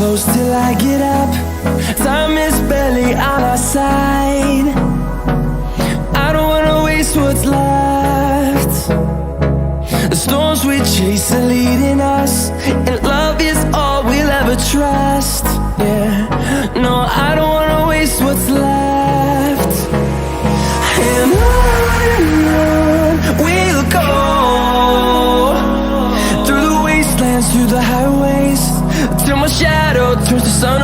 close till I get up. Time is barely on our side. I don't wanna waste what's left. The storms we chase are leading us, and love is all we'll ever trust. Yeah, no, I don't wanna waste what's left. And on we'll go, through the wastelands, through the highways, till my shadow turns to sun